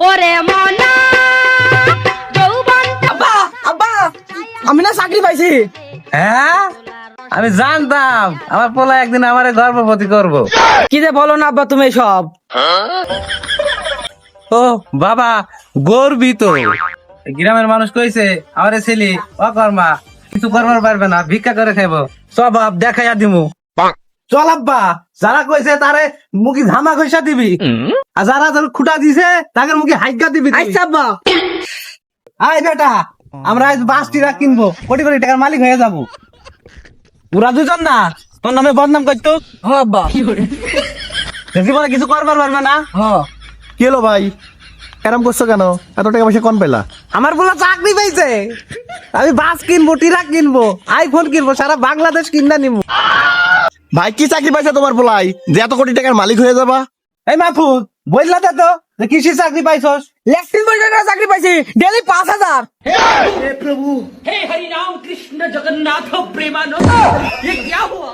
ওরে মনা যৌবন আব্বা আব্বা আমি না চাকরি পাইছি। হ্যাঁ, আমি জানতাম আমার পোলা একদিন আমারে গর্ভবতী করব। কি যে বলো না আব্বা তুমি সব। ও বাবা, গর্বিত। গ্রামের মানুষ কইছে আমারে ছেলে অকর্মা, কিছু করবার পারবে না, ভিক্ষা করে খাইবো, স্বভাব দেখাইয়া দিমু। চল আব্বা, যারা কইছে তারে মুখি ধামা কইসা দিবি, আর যারা তোর খুঁটা দিছে তাকে মুখি হাইগা দিবি তুই। আচ্ছা আব্বা। আয় বেটা, আমরা আজ 5 ট্রাক কিনবো, কোটি কোটি টাকার মালিক হয়ে যাবো। ওরা দুজন না তোর নামে বদনাম করতো। হ্যাঁ আব্বা। জীবনে কিছু করবার পারবে না। হ্যাঁ কি হলো ভাই, এরম করছো কেন? এত টাকা পয়সা কোন পেলা? আমার বলা চাকরি পাইছে, আমি বাস কিনবো, ট্রাক কিনবো, আইফোন কিনবো, সারা বাংলাদেশ কিনা নিবো। ভাই কি চাকরি পাইছে তোমার পোলাই যে এত কোটি টাকার মালিক হয়ে যাবা? এই মাহফুজ, বললা তো যে কৃষির চাকরি পাইছস। লেফটিন বলটা চাকরি পাইছি, ডেলি 5000। हे हरि राम कृष्ण जगन्नाथ प्रेमानंद ये क्या हुआ?